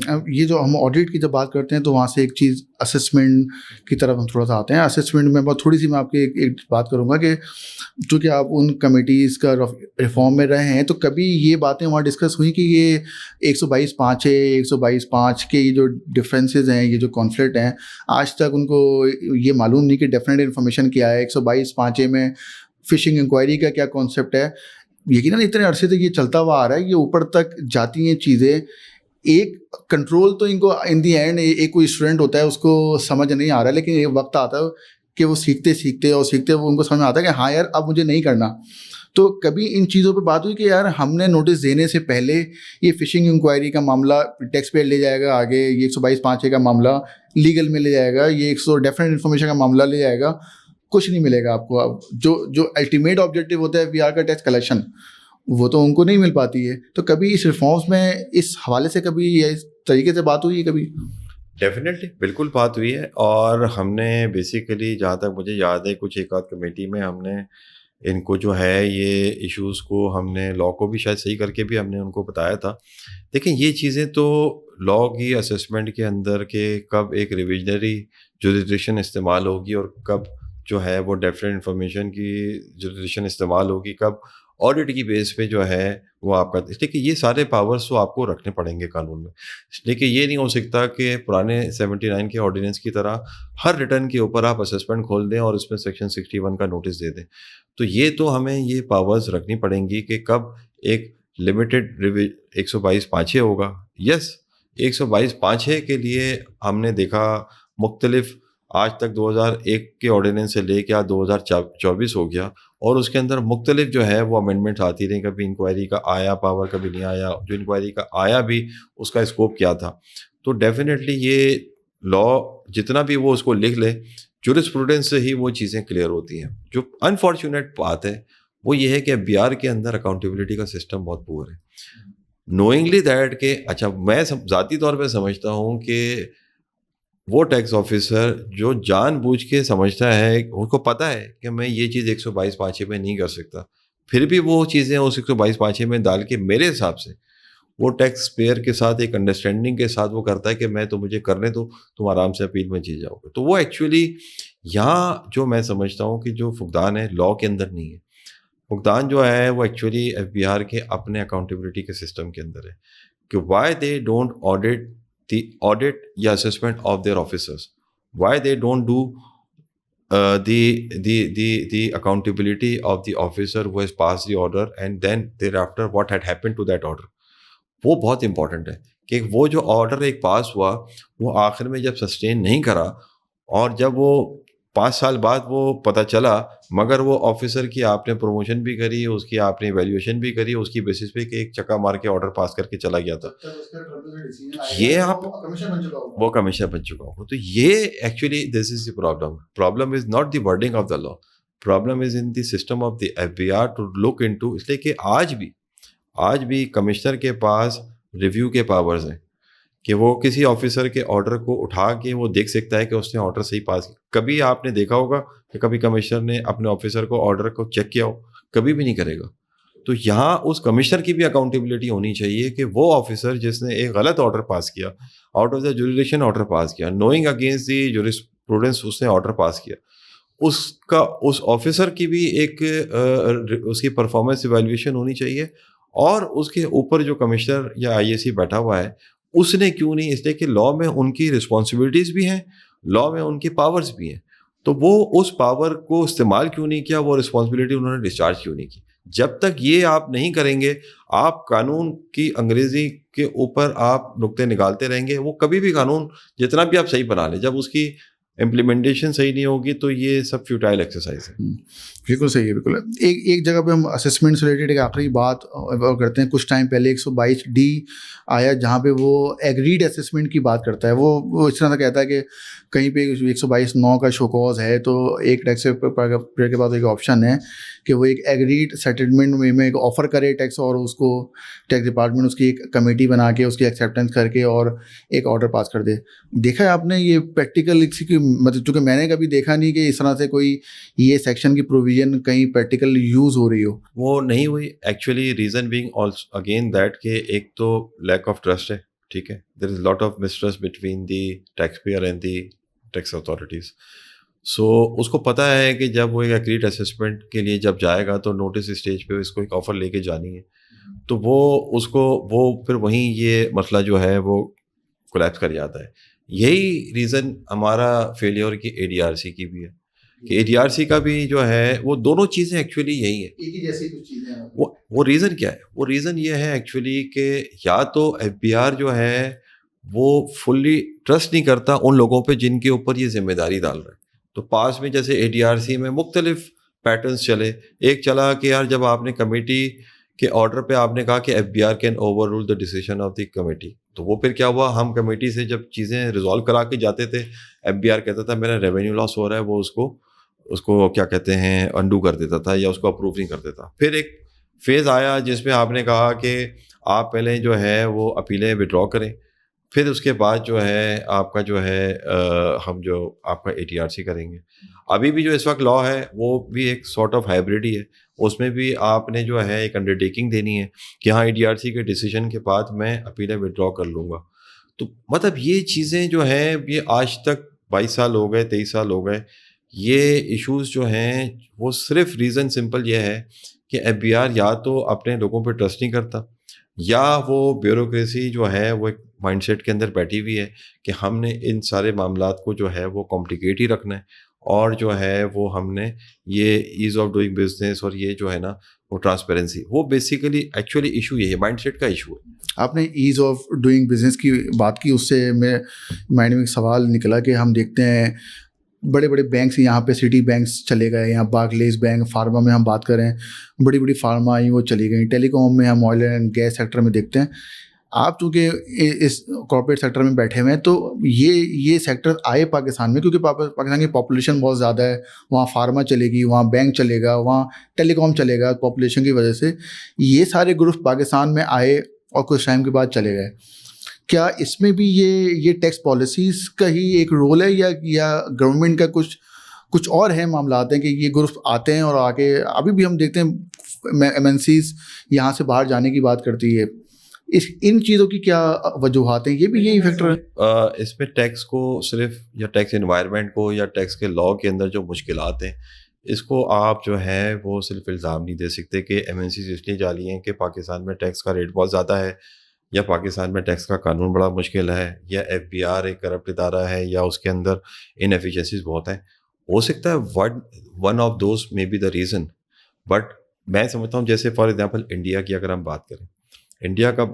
S1: اب یہ جو ہم آڈیٹ کی جب بات کرتے ہیں تو وہاں سے ایک چیز اسسمنٹ کی طرف ہم تھوڑا سا آتے ہیں. اسسمنٹ میں بہت تھوڑی سی میں آپ کی ایک بات کروں گا کہ چونکہ آپ ان کمیٹیز کا ریفارم میں رہے ہیں, تو کبھی یہ باتیں وہاں ڈسکس ہوئی کہ یہ 122(5) ہے, 122(5) کے یہ جو ڈفرینسز ہیں, یہ جو کانفلکٹ ہیں, آج تک ان کو یہ معلوم نہیں کہ ڈیفینیٹ انفارمیشن کیا ہے. 122(5) میں فشنگ انکوائری کا کیا کانسیپٹ ہے. یقیناً اتنے عرصے تک یہ چلتا ہوا آ رہا ہے, یہ اوپر تک جاتی ہیں چیزیں. ایک کنٹرول تو ان کو ان دی اینڈ ایک کوئی اسٹوڈنٹ ہوتا ہے اس کو سمجھ نہیں آ رہا ہے, لیکن ایک وقت آتا ہے کہ وہ سیکھتے وہ ان کو سمجھ میں آتا ہے کہ ہاں یار اب مجھے نہیں کرنا. تو کبھی ان چیزوں پہ بات ہوئی کہ یار ہم نے نوٹس دینے سے پہلے یہ فشنگ انکوائری کا معاملہ ٹیکس پیئر لے جائے گا آگے, یہ 122(5) کا معاملہ لیگل میں لے جائے گا, یہ 100 ڈیفرنٹ انفارمیشن کا معاملہ لے جائے گا, کچھ نہیں ملے گا آپ کو. اب جو الٹیمیٹ آبجیکٹیو ہوتا ہے وی آر کا ٹیکس کلیکشن, وہ تو ان کو نہیں مل پاتی ہے. تو کبھی اس ریفارمس میں اس حوالے سے کبھی اس طریقے سے بات ہوئی ہے کبھی؟
S2: ڈیفینیٹلی بالکل بات ہوئی ہے, اور ہم نے بیسیکلی جہاں تک مجھے یاد ہے کچھ ایک آدھ کمیٹی میں ہم نے ان کو جو ہے یہ ایشوز کو ہم نے لا کو بھی شاید صحیح کر کے بھی ہم نے ان کو بتایا تھا. دیکھیں یہ چیزیں تو لا کی اسسمنٹ کے اندر کہ کب ایک ریویژنری جوریسڈکشن استعمال ہوگی اور کب جو ہے وہ ڈیفرنٹ انفارمیشن کی جوریسڈکشن استعمال ہوگی, کب آڈٹ کی بیس پہ جو ہے وہ آپ کا, اس لیے کہ یہ سارے پاورز تو آپ کو رکھنے پڑیں گے قانون میں. اس لیے کہ یہ نہیں ہو سکتا کہ پرانے 79 کے آرڈیننس کی طرح ہر ریٹرن کے اوپر آپ اسسمنٹ کھول دیں اور اس میں سیکشن 61 کا نوٹس دے دیں. تو یہ تو ہمیں یہ پاورز رکھنی پڑیں گی کہ کب ایک لمیٹڈ 122(5) ہوگا. یس 122(5) کے لیے ہم نے دیکھا مختلف, آج تک 2001 کے آرڈیننس سے لے کے 2024 ہو گیا, اور اس کے اندر مختلف جو ہے وہ امینڈمنٹس آتی رہیں. کبھی انکوائری کا آیا پاور, کبھی نہیں آیا. جو انکوائری کا آیا بھی اس کا اسکوپ کیا تھا. تو ڈیفینیٹلی یہ لا جتنا بھی وہ اس کو لکھ لے, جورسپروڈنس سے ہی وہ چیزیں کلیئر ہوتی ہیں. جو انفارچونیٹ بات ہے وہ یہ ہے کہ بہار کے اندر اکاؤنٹیبلٹی کا سسٹم بہت پور ہے. نوئنگلی دیٹ کہ اچھا میں ذاتی طور پہ سمجھتا ہوں کہ وہ ٹیکس آفیسر جو جان بوجھ کے سمجھتا ہے, ان کو پتہ ہے کہ میں یہ چیز 122(5) میں نہیں کر سکتا, پھر بھی وہ چیزیں اس 122(5) میں ڈال کے میرے حساب سے وہ ٹیکس پیئر کے ساتھ ایک انڈرسٹینڈنگ کے ساتھ وہ کرتا ہے کہ میں تو مجھے کرنے دو, تم آرام سے اپیل میں جی جاؤ گے. تو وہ ایکچولی یہاں جو میں سمجھتا ہوں کہ جو فقدان ہے لا کے اندر نہیں ہے. فقدان جو ہے وہ ایکچولی ایف بی آر کے اپنے اکاؤنٹیبلٹی کے سسٹم کے اندر ہے کہ why they don't audit the audit یا assessment of their officers, why they don't do the accountability of the officer who has passed the order and then thereafter what had happened to that order. وہ بہت important ہے کہ وہ جو order ایک پاس ہوا وہ آخر میں جب سسٹین نہیں کرا, اور جب وہ 5 سال بعد وہ پتہ چلا, مگر وہ آفیسر کی آپ نے پروموشن بھی کری, اس کی آپ نے ایویلیوشن بھی کری, اس کی بیسس پہ کہ ایک چکا مار کے آرڈر پاس کر کے چلا گیا تھا, یہ آپ وہ کمیشنر بن چکا ہو. تو یہ actually this is the problem is not the wording of the law, problem is in the system of the F B R to look into. اس لیے کہ آج بھی کمشنر کے پاس ریویو کے پاورز ہیں کہ وہ کسی آفیسر کے آرڈر کو اٹھا کے وہ دیکھ سکتا ہے کہ اس نے آرڈر صحیح پاس کیا. کبھی آپ نے دیکھا ہوگا کہ کبھی کمشنر نے اپنے آفیسر کو آرڈر کو چیک کیا ہو؟ کبھی بھی نہیں کرے گا. تو یہاں اس کمشنر کی بھی اکاؤنٹیبلٹی ہونی چاہیے کہ وہ آفیسر جس نے ایک غلط آرڈر پاس کیا, out of the jurisdiction order pass کیا, نوئنگ اگینسٹ دی جوریسپروڈنس اس نے آرڈر پاس کیا, اس آفیسر کی بھی ایک اس کی پرفارمنس ایویلیویشن ہونی چاہیے. اور اس کے اوپر جو کمشنر یا آئی اے سی بیٹھا ہوا ہے اس نے کیوں نہیں, اس لیے کہ لا میں ان کی رسپانسبلٹیز بھی ہیں, لا میں ان کی پاورز بھی ہیں, تو وہ اس پاور کو استعمال کیوں نہیں کیا, وہ رسپانسبلٹی انہوں نے ڈسچارج کیوں نہیں کی. جب تک یہ آپ نہیں کریں گے, آپ قانون کی انگریزی کے اوپر آپ نقطے نکالتے رہیں گے, وہ کبھی بھی قانون جتنا بھی آپ صحیح بنا لیں, جب اس کی امپلیمنٹیشن صحیح نہیں ہوگی تو یہ سب فیوٹائل ایکسرسائز ہے.
S1: بالکل صحیح ہے. بالکل ایک جگہ پہ ہم اسسمنٹ سے ریلیٹڈ ایک آخری بات کرتے ہیں. کچھ ٹائم پہلے 122D آیا جہاں پہ وہ ایگریڈ اسسمنٹ کی بات کرتا ہے. وہ اس طرح سے کہتا ہے کہ کہیں پہ 122(9) کا شوکوز ہے تو ایک ٹیکس پیئر کے بعد ایک آپشن ہے کہ وہ ایک ایگریڈ سیٹلمنٹ میں ایک آفر کرے ٹیکس, اور اس کو ٹیکس ڈپارٹمنٹ اس کی ایک کمیٹی بنا کے اس کی ایکسیپٹنس کر کے اور ایک آرڈر پاس کر دے. دیکھا ہے آپ نے یہ پریکٹیکل مطلب, چونکہ میں نے کبھی دیکھا نہیں کہ اس طرح سے کوئی یہ سیکشن کی پروویژن کہیں پریکٹیکل یوز ہو رہی ہو. وہ
S2: نہیں ہوئی actually. Reason being also again that کہ ایک تو لیک آف ٹرسٹ ہے. ٹھیک ہے, there is lot of mistrust between the taxpayer and the tax authorities. So اس کو پتہ ہے کہ جب وہ ایک ایگریڈ اسسمنٹ کے لیے جب جائے گا تو نوٹس اسٹیج پہ اس کو ایک آفر لے کے جانی ہے, تو وہ پھر وہیں یہ مسئلہ جو ہے وہ کولیپس کر جاتا ہے. یہی ریزن ہمارا فیلیور کی ADRC کی بھی ہے کہ ADRC کا بھی جو ہے وہ دونوں چیزیں ایکچولی یہی ہیں. وہ ریزن کیا ہے؟ وہ ریزن یہ ہے ایکچولی کہ یا تو FBR جو ہے وہ فلی ٹرسٹ نہیں کرتا ان لوگوں پہ جن کے اوپر یہ ذمہ داری ڈال رہا ہے. تو پاس میں جیسے ADRC میں مختلف پیٹرنس چلے. ایک چلا کہ یار جب آپ نے کمیٹی کے آرڈر پہ آپ نے کہا کہ FBR can overrule the decision of the committee, تو وہ پھر کیا ہوا, ہم کمیٹی سے جب چیزیں ریزالو کرا کے جاتے تھے FBR کہتا تھا میرا ریونیو لاس ہو رہا ہے, وہ اس کو کیا کہتے ہیں انڈو کر دیتا تھا یا اس کو اپروو نہیں کر دیتا. پھر ایک فیز آیا جس میں آپ نے کہا کہ آپ پہلے جو ہے وہ اپیلیں وڈرا کریں, پھر اس کے بعد جو ہے آپ کا جو ہے ہم جو آپ کا ADRC کریں گے. ابھی بھی جو اس وقت لا ہے وہ بھی ایک سارٹ آف ہائبرڈ ہی ہے. اس میں بھی آپ نے جو ہے ایک انڈرٹیکنگ دینی ہے کہ ہاں ADRC کے ڈیسیژن کے بعد میں اپیلیں وڈرا کر لوں گا. تو مطلب یہ چیزیں جو ہیں یہ آج تک 22 سال ہو گئے, 23 سال ہو گئے, یہ ایشوز جو ہیں وہ صرف ریزن سمپل یہ ہے کہ FBR یا تو اپنے لوگوں پہ ٹرسٹ نہیں کرتا, یا وہ بیوروکریسی جو ہے وہ ایک مائنڈ سیٹ کے اندر بیٹھی ہوئی ہے کہ ہم نے ان سارے معاملات کو جو ہے وہ کمپلیکیٹ ہی رکھنا ہے, اور جو ہے وہ ہم نے یہ ایز آف ڈوئنگ بزنس اور یہ جو ہے نا وہ ٹرانسپیرنسی, وہ بیسیکلی ایکچولی ایشو یہ ہے, مائنڈ سیٹ کا ایشو ہے.
S1: آپ نے ایز آف ڈوئنگ بزنس کی بات کی, اس سے میرے مائنڈ میں ایک سوال نکلا کہ ہم دیکھتے ہیں بڑے بڑے بینکس یہاں پہ سٹی بینکس چلے گئے, یہاں بارکلیز بینک, فارما میں ہم بات کریں بڑی بڑی فارما آئی وہ چلی گئیں, ٹیلی کام میں ہم آئل اینڈ گیس سیکٹر میں دیکھتے ہیں. آپ چونکہ اس کارپوریٹ سیکٹر میں بیٹھے ہوئے ہیں تو یہ سیکٹر آئے پاکستان میں کیونکہ پاکستان کی پاپولیشن بہت زیادہ ہے, وہاں فارما چلے گی, وہاں بینک چلے گا, وہاں ٹیلی کام چلے گا. پاپولیشن کی وجہ سے یہ سارے گروپ پاکستان میں آئے اور کچھ ٹائم کے بعد چلے گئے. کیا اس میں بھی یہ ٹیکس پالیسیز کا ہی ایک رول ہے یا گورنمنٹ کا کچھ اور ہے معاملات ہیں کہ یہ گروپ آتے ہیں اور آگے ابھی بھی ہم دیکھتے ہیں MNCs یہاں سے باہر جانے کی بات کرتی ہے. ان چیزوں کی کیا وجوہات ہیں؟ یہ بھی یہی فیکٹر ہے
S2: اس میں ٹیکس کو صرف یا ٹیکس انوائرمنٹ کو یا ٹیکس کے لاء کے اندر جو مشکلات ہیں اس کو آپ جو ہے وہ صرف الزام نہیں دے سکتے کہ MNCs اس لیے جالی ہیں کہ پاکستان میں ٹیکس کا ریٹ بہت زیادہ ہے, یا پاکستان میں ٹیکس کا قانون بڑا مشکل ہے, یا FBR ایک کرپٹ ادارہ ہے, یا اس کے اندر انیفیشنسیز بہت ہیں. ہو سکتا ہے one of those may be the reason, but میں سمجھتا ہوں جیسے فار ایگزامپل انڈیا کی اگر ہم بات کریں, انڈیا کا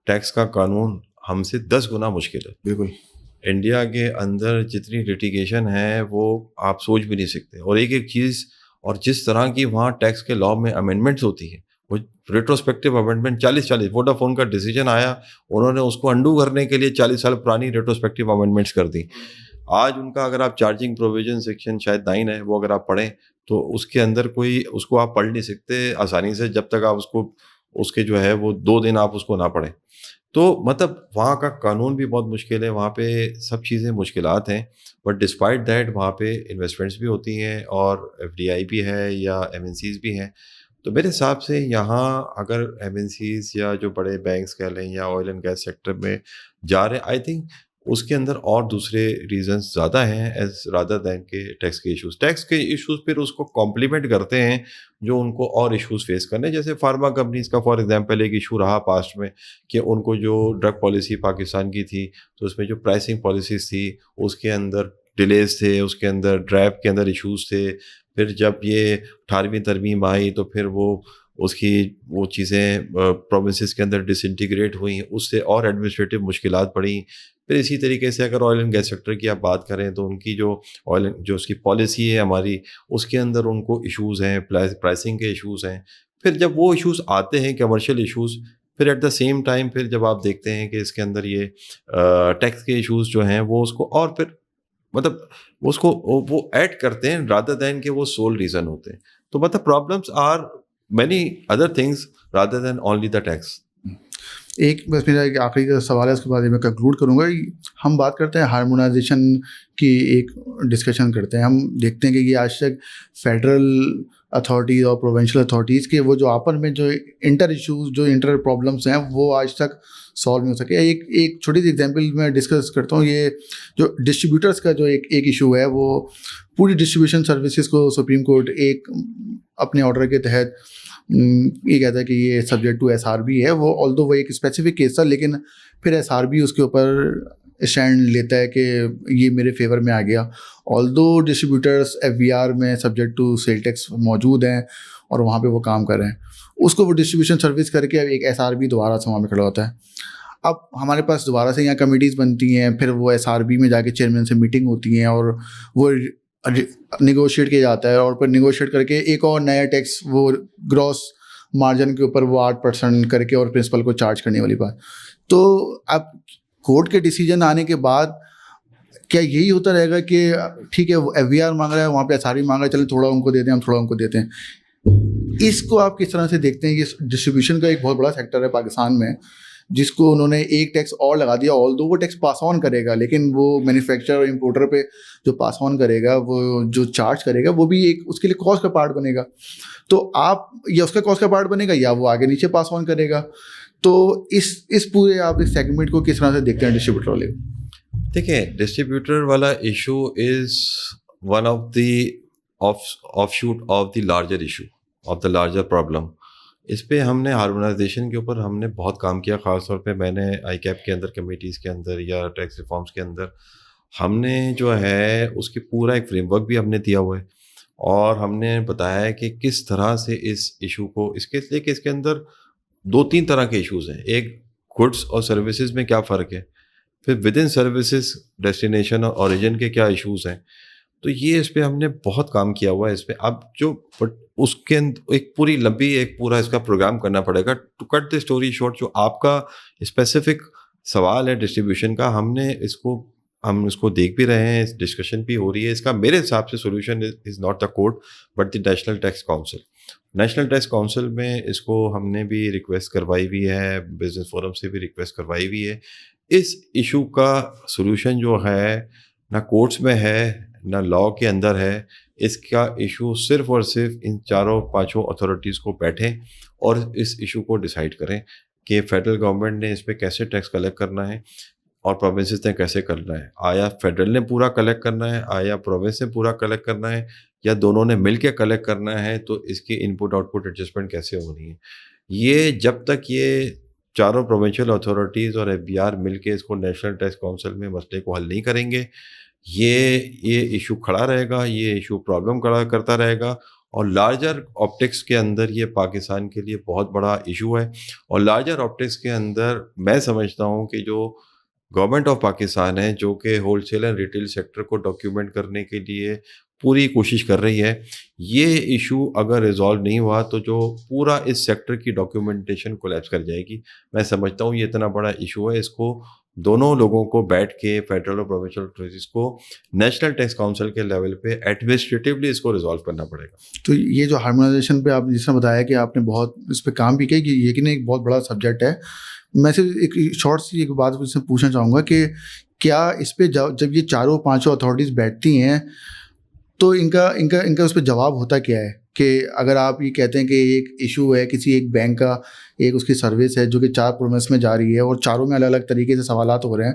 S2: ٹیکس کا قانون ہم سے 10 گنا مشکل ہے.
S1: بالکل
S2: انڈیا کے اندر جتنی لٹیگیشن ہے وہ آپ سوچ بھی نہیں سکتے, اور ایک چیز, اور جس طرح کی وہاں ٹیکس کے لاء میں امینڈمنٹس ہوتی ہیں وہ ریٹروسپیکٹیو امینڈمنٹ 40 ووڈافون کا ڈیسیجن آیا, انہوں نے اس کو انڈو کرنے کے لیے 40 سال پرانی ریٹروسپیکٹیو امینڈمنٹس کر دی. آج ان کا اگر آپ چارجنگ پروویژن سیکشن شاید 9 ہے, وہ اگر آپ پڑھیں تو اس کے اندر اس کو آپ پڑھ نہیں سکتے آسانی سے جب تک آپ اس کے جو ہے وہ 2 دن آپ اس کو نہ پڑھیں. تو مطلب وہاں کا قانون بھی بہت مشکل ہے, وہاں پہ سب چیزیں مشکلات ہیں, بٹ ڈسپائٹ دیٹ وہاں پہ انویسٹمنٹس بھی ہوتی ہیں اور FDI بھی ہے یا MNCs بھی ہیں. تو میرے حساب سے یہاں اگر MNCs یا جو بڑے بینکس کہہ لیں یا آئل اینڈ گیس سیکٹر میں جا رہے ہیں, آئی تھنک اس کے اندر اور دوسرے ریزنس زیادہ ہیں ایز رادر دین کے ٹیکس کے ایشوز. ٹیکس کے ایشوز پھر اس کو کمپلیمنٹ کرتے ہیں جو ان کو اور ایشوز فیس کرنے, جیسے فارما کمپنیز کا فار ایگزامپل ایک ایشو رہا پاسٹ میں کہ ان کو جو ڈرگ پالیسی پاکستان کی تھی تو اس میں جو پرائسنگ پالیسیز تھی اس کے اندر ڈیلیز تھے, اس کے اندر ڈرائیو کے اندر ایشوز تھے. پھر جب یہ 18ویں ترمیم آئی تو پھر وہ اس کی وہ چیزیں پروونسز کے اندر ڈس انٹیگریٹ ہوئیں, اس سے اور ایڈمنسٹریٹو مشکلات پڑیں. پھر اسی طریقے سے اگر آئل اینڈ گیس سیکٹر کی آپ بات کریں تو ان کی جو اس کی پالیسی ہے ہماری, اس کے اندر ان کو ایشوز ہیں, پرائسنگ کے ایشوز ہیں. پھر جب وہ ایشوز آتے ہیں کمرشل ایشوز, پھر ایٹ دا سیم ٹائم پھر جب آپ دیکھتے ہیں کہ اس کے اندر یہ ٹیکس کے ایشوز جو ہیں وہ اس کو اور پھر مطلب اس کو وہ ایڈ کرتے ہیں رادر دین کہ وہ سول ریزن ہوتے ہیں. تو مطلب problems are many other things rather than only the tax.
S1: ایک بس میرا ایک آخری کا سوال ہے, اس کے بعد میں کنکلوڈ کروں گا. ہم بات کرتے ہیں ہارمونائزیشن کی, ایک ڈسکشن کرتے ہیں. ہم دیکھتے ہیں کہ یہ آج تک فیڈرل اتھارٹیز اور پروونشل اتھارٹیز کے وہ جو آپس میں جو انٹر ایشوز, جو انٹر پرابلمس ہیں, وہ آج تک سالو نہیں ہو سکے. ایک چھوٹی سی ایگزامپل میں ڈسکس کرتا ہوں. یہ جو ڈسٹریبیوٹرس کا جو ایک ایشو ہے, وہ پوری ڈسٹریبیوشن سروسز کو سپریم کورٹ ایک اپنے آرڈر کے تحت یہ کہتا ہے کہ یہ subject to S R B ہے. وہ آلدو وہ ایک اسپیسیفک کیس تھا, لیکن پھر ایس آر بی اس کے اوپر اسٹینڈ لیتا ہے کہ یہ میرے فیور میں آ گیا. Although distributors F B R میں سبجیکٹ ٹو سیل ٹیکس موجود ہیں اور وہاں پہ وہ کام کر رہے ہیں, اس کو وہ ڈسٹریبیوشن سروس کر کے اب ایک ایس آر بی دوبارہ سے وہاں پہ کھڑا ہوتا ہے. اب ہمارے پاس دوبارہ سے یہاں کمیٹیز بنتی ہیں, پھر وہ ایس آر بی میں جا کے چیئرمین سے میٹنگ ہوتی ہیں اور وہ نیگوشیٹ کیا جاتا ہے, اور پھر نیگوشیٹ کر کے ایک اور نیا ٹیکس وہ گراس مارجن کے اوپر وہ 8% کر کے اور پرنسپل کو چارج کرنے والی بات. تو اب کورٹ کے ڈیسیجن آنے کے بعد کیا یہی ہوتا رہے گا کہ ٹھیک ہے وہ ایف بی آر مانگ رہا ہے, وہاں پہ ایس آر بی مانگ رہا ہے, چلیں تھوڑا ان کو دیتے ہیں, ہم تھوڑا ان کو دیتے ہیں. اس کو آپ کس طرح سے دیکھتے ہیں؟ یہ ڈسٹریبیوشن کا ایک بہت بڑا سیکٹر ہے پاکستان میں, جس کو انہوں نے ایک ٹیکس اور لگا دیا. آلدو وہ ٹیکس پاس آن کرے گا, لیکن وہ مینوفیکچرر اور امپورٹر پہ جو پاس آن کرے گا, وہ جو چارج کرے گا, وہ بھی ایک اس کے لیے کاسٹ کا پارٹ بنے گا. تو آپ یا اس کا کاسٹ کا پارٹ بنے گا یا وہ آگے نیچے پاس آن کرے گا. تو اس پورے آپ اس سیگمنٹ کو کس طرح سے دیکھتے ہیں ڈسٹریبیوٹر والے؟
S2: دیکھیں, ڈسٹریبیوٹر والا issue is one of the offshoot of the larger issue of the larger problem. اس پہ ہم نے ہارمونائزیشن کے اوپر ہم نے بہت کام کیا. خاص طور پہ میں نے آئی کیپ کے اندر کمیٹیز کے اندر یا ٹیکس ریفارمس کے اندر ہم نے جو ہے اس کی پورا ایک فریم ورک بھی ہم نے دیا ہوا ہے, اور ہم نے بتایا ہے کہ کس طرح سے اس ایشو کو, اس کے لیے کہ اس کے اندر 2-3 طرح کے ایشوز ہیں. ایک گڈس اور سروسز میں کیا فرق ہے, پھر ود ان سروسز ڈیسٹینیشن اور اوریجن کے کیا ایشوز ہیں. تو یہ اس پہ ہم نے بہت کام کیا ہوا ہے اس پہ. اب جو اس کے اندر ایک پوری لمبی ایک پورا اس کا پروگرام کرنا پڑے گا. To cut the story short, جو آپ کا اسپیسیفک سوال ہے ڈسٹریبیوشن کا, ہم اس کو دیکھ بھی رہے ہیں, ڈسکشن بھی ہو رہی ہے. اس کا میرے حساب سے solution is not the court but the national tax council. National tax council میں اس کو ہم نے بھی ریکویسٹ کروائی ہوئی ہے, بزنس فورم سے بھی ریکویسٹ کروائی ہوئی ہے. اس ایشو کا سولوشن جو ہے نہ کورٹس میں ہے نہ لاء کے اندر ہے. اس کا ایشو صرف اور صرف ان 4-5 اتھارٹیز کو بیٹھیں اور اس ایشو کو ڈیسائیڈ کریں کہ فیڈرل گورنمنٹ نے اس پہ کیسے ٹیکس کلیکٹ کرنا ہے اور پروونسز نے کیسے کرنا ہے. آیا فیڈرل نے پورا کلیکٹ کرنا ہے, آیا پروونس نے پورا کلیکٹ کرنا ہے, یا دونوں نے مل کے کلیکٹ کرنا ہے. تو اس کی ان پٹ آؤٹ پٹ ایڈجسٹمنٹ کیسے ہونی ہے. یہ جب تک یہ 4 پروونشل اتھارٹیز اور ایف بی آر مل کے اس کو نیشنل ٹیکس کاؤنسل میں مسئلے کو حل نہیں کریں گے, یہ ایشو کھڑا رہے گا, یہ ایشو پرابلم کھڑا کرتا رہے گا. اور لارجر آپٹکس کے اندر یہ پاکستان کے لیے بہت بڑا ایشو ہے. اور لارجر آپٹکس کے اندر میں سمجھتا ہوں کہ جو گورنمنٹ آف پاکستان ہے, جو کہ wholesale and retail sector کو ڈاکیومنٹ کرنے کے لیے پوری کوشش کر رہی ہے, یہ ایشو اگر ریزالو نہیں ہوا تو جو پورا اس سیکٹر کی ڈاکیومنٹیشن کولیپس کر جائے گی. میں سمجھتا ہوں یہ اتنا بڑا ایشو ہے, اس کو دونوں لوگوں کو بیٹھ کے فیڈرل اور پروونشل اتھارٹیز کو نیشنل ٹیکس کاؤنسل کے لیول پہ ایڈمنسٹریٹیولی اس کو ریزالو کرنا پڑے گا.
S1: تو یہ جو ہارمونائزیشن پہ آپ جس نے بتایا کہ آپ نے بہت اس پہ کام بھی کیا, کہ یقیناً ایک بہت بڑا سبجیکٹ ہے. میں صرف ایک شارٹ سی ایک بات سے پوچھنا چاہوں گا کہ کیا اس پہ جب یہ 4-5 اتھارٹیز بیٹھتی ہیں تو ان کا اس پہ جواب ہوتا کیا ہے؟ کہ اگر آپ یہ کہتے ہیں کہ ایک ایشو ہے کسی ایک بینک کا, ایک اس کی سروس ہے جو کہ 4 پروونس میں جا رہی ہے اور چاروں میں الگ الگ طریقے سے سوالات ہو رہے ہیں,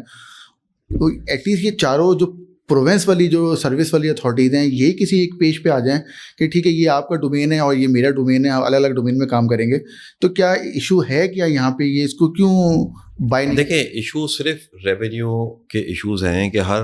S1: تو ایٹ لیسٹ یہ چاروں جو پروونس والی جو سروس والی اتھارٹیز ہیں یہی کسی ایک پیج پہ آ جائیں کہ ٹھیک ہے یہ آپ کا ڈومین ہے اور یہ میرا ڈومین ہے, الگ الگ ڈومین میں کام کریں گے. تو کیا ایشو ہے کیا یہاں پہ, یہ اس کو کیوں بائی نہیں؟
S2: دیکھیں, ایشو صرف ریونیو کے ایشوز ہیں کہ ہر